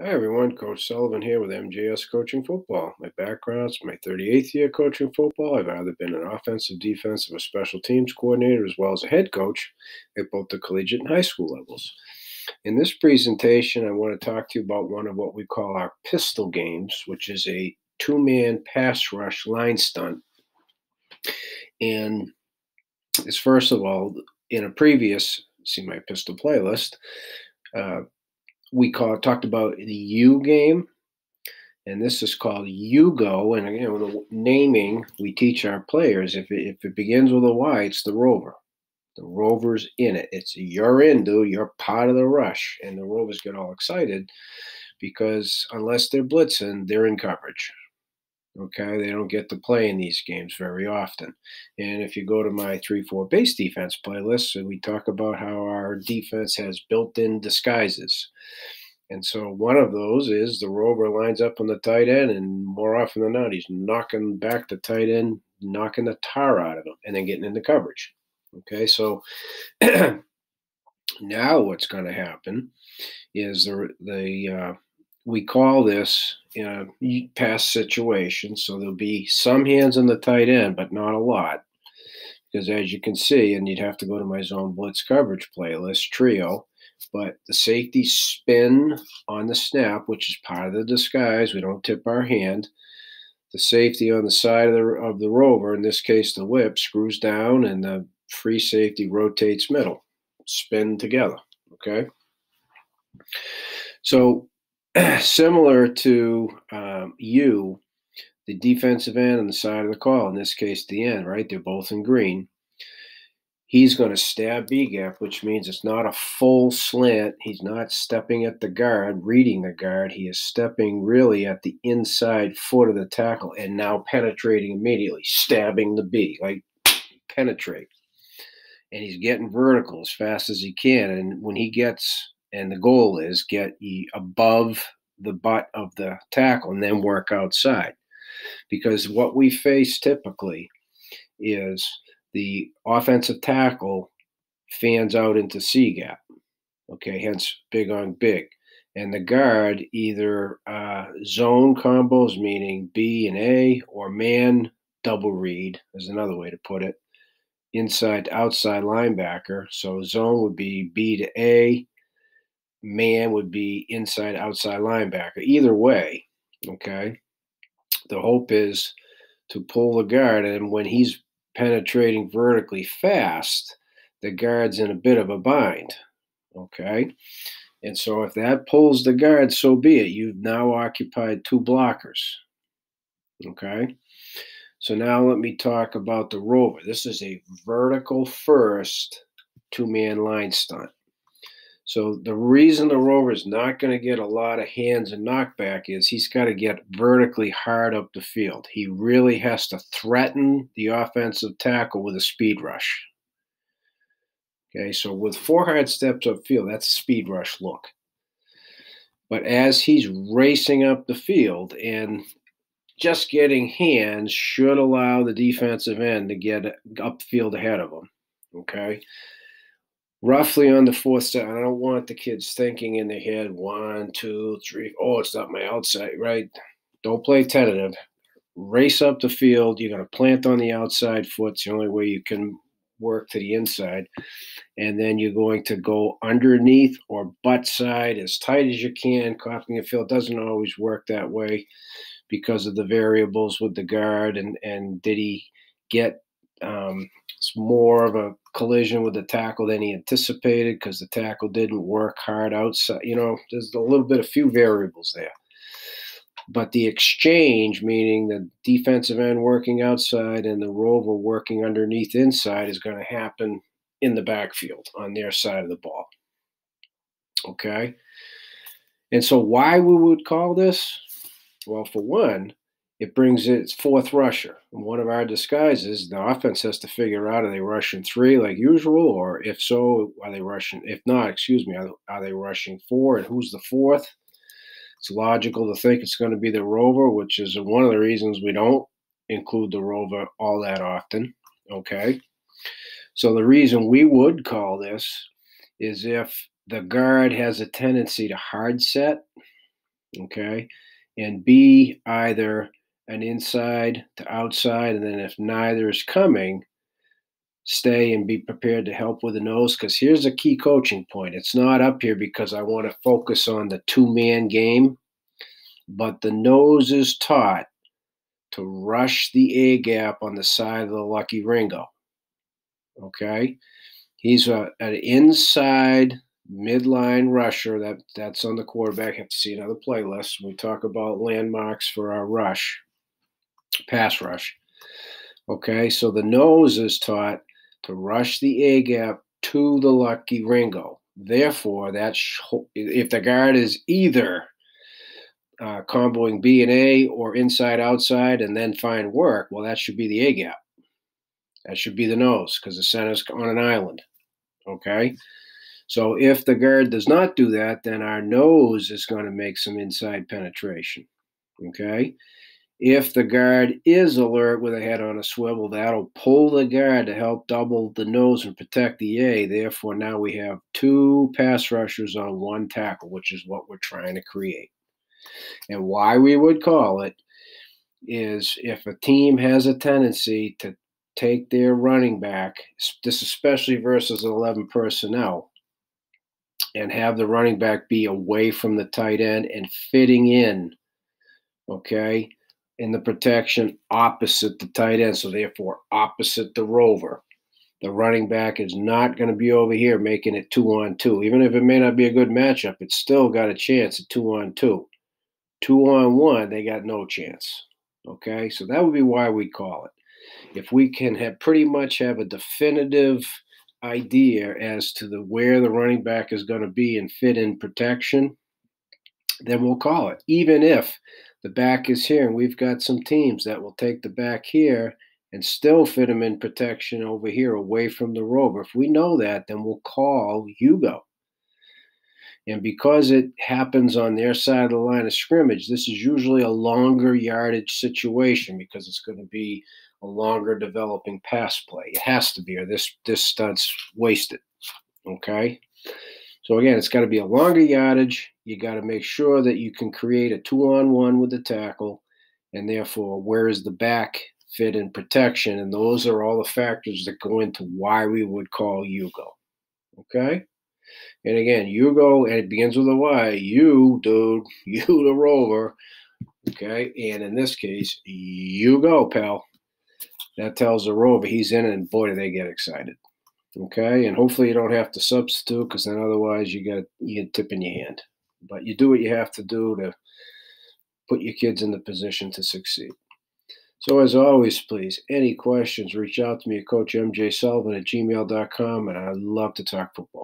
Hi everyone, Coach Sullivan here with MJS Coaching Football. My background's my 38th year coaching football. I've either been an offensive, defensive, or special teams coordinator, as well as a head coach at both the collegiate and high school levels. In this presentation, I want to talk to you about one of what we call our pistol games, which is a two-man pass rush line stunt. And is first of all, in a previous See My Pistol playlist, uh, talked about the U game, and this is called Yugo. And again, with the naming, we teach our players if it begins with a Y, it's the rover. The rover's in it. You're in, dude. You're part of the rush. And the rovers get all excited because unless they're blitzing, they're in coverage. Okay, they don't get to play in these games very often. And if you go to my 3-4 base defense playlist, we talk about how our defense has built-in disguises. And so one of those is the rover lines up on the tight end, and more often than not, he's knocking back the tight end, knocking the tar out of him, and then getting into coverage. Okay, so now what's going to happen is we call this pass situation. So there'll be some hands on the tight end, but not a lot, because as you can see, and you'd have to go to my zone blitz coverage playlist trio. But the safeties spin on the snap, which is part of the disguise. We don't tip our hand. The safety on the side of the rover, in this case the whip, screws down, and the free safety rotates middle. Spin together, okay? So similar to the defensive end on the side of the call, in this case the end, right? They're both in green. He's going to stab B-gap, which means it's not a full slant. He's not stepping at the guard, reading the guard. He is stepping really at the inside foot of the tackle and now penetrating immediately, stabbing the B, like penetrate. And he's getting vertical as fast as he can. And when he gets, and the goal is get above the butt of the tackle and then work outside. Because what we face typically is the offensive tackle fans out into C gap, okay, hence big on big. And the guard either zone combos, meaning B and A, or man double read is another way to put it, inside to outside linebacker. So zone would be B to A, man would be inside outside linebacker. Either way, okay, the hope is to pull the guard, and when he's penetrating vertically fast, the guard's in a bit of a bind, okay? And so if that pulls the guard, so be it. You've now occupied two blockers, okay? So now let me talk about the rover. This is a vertical first two-man line stunt. So the reason the rover is not going to get a lot of hands and knockback is he's got to get vertically hard up the field. He really has to threaten the offensive tackle with a speed rush. Okay, so with 4 hard steps upfield, that's a speed rush look. But as he's racing up the field, and just getting hands should allow the defensive end to get upfield ahead of him. Okay. Roughly on the 4th step, I don't want the kids thinking in their head, 1, 2, 3, oh, it's not my outside, right? Don't play tentative. Race up the field. You're going to plant on the outside foot. It's the only way you can work to the inside. And then you're going to go underneath or butt side as tight as you can. Copying the field doesn't always work that way because of the variables with the guard. And did he get more of a collision with the tackle than he anticipated because the tackle didn't work hard outside? There's a few variables there. But the exchange, meaning the defensive end working outside and the rover working underneath inside, is going to happen in the backfield on their side of the ball. Okay? And so why we would call this? Well, for one, it brings its 4th rusher. And one of our disguises, the offense has to figure out, are they rushing 3 like usual? Or if so, are they rushing, if not, are they rushing 4? And who's the 4th? It's logical to think it's going to be the rover, which is one of the reasons we don't include the rover all that often, okay? So the reason we would call this is if the guard has a tendency to hard set, okay? And be either an inside to outside, and then if neither is coming, stay and be prepared to help with the nose. Because here's a key coaching point. It's not up here because I want to focus on the two-man game, but the nose is taught to rush the A gap on the side of the lucky Ringo. Okay, he's an inside midline rusher. That's on the quarterback. Have to see another playlist. We talk about landmarks for our rush, pass rush. Okay, so the nose is taught to rush the A gap to the lucky Ringo. Therefore, if the guard is either comboing B and A or inside outside and then find work, well, that should be the A gap. That should be the nose because the center's on an island. Okay. So if the guard does not do that, then our nose is going to make some inside penetration. Okay. If the guard is alert with a head on a swivel, that'll pull the guard to help double the nose and protect the A. Therefore, now we have two pass rushers on one tackle, which is what we're trying to create. And why we would call it is if a team has a tendency to take their running back, this especially versus 11 personnel, and have the running back be away from the tight end and fitting in, okay, in the protection opposite the tight end, so therefore opposite the rover. The running back is not going to be over here making it 2-on-2. Even if it may not be a good matchup, it's still got a chance at 2-on-2. 2-on-1, they got no chance. Okay, so that would be why we call it. If we can pretty much have a definitive idea as to where the running back is going to be and fit in protection, then we'll call it. Even if the back is here, and we've got some teams that will take the back here and still fit him in protection over here away from the rover. If we know that, then we'll call Hugo. And because it happens on their side of the line of scrimmage, this is usually a longer yardage situation because it's going to be a longer developing pass play. It has to be, or this stunt's wasted. Okay? So again, it's got to be a longer yardage. You got to make sure that you can create a 2-on-1 with the tackle, and therefore, where is the back fit in protection? And those are all the factors that go into why we would call Hugo. Okay? And again, Hugo, and it begins with a Y. You, dude, you the rover. Okay? And in this case, you go, pal. That tells the rover he's in it, and boy, do they get excited. Okay, and hopefully you don't have to substitute because then otherwise you get tip in your hand. But you do what you have to do to put your kids in the position to succeed. So as always, please, any questions, reach out to me at CoachMJSullivan@gmail.com, and I'd love to talk football.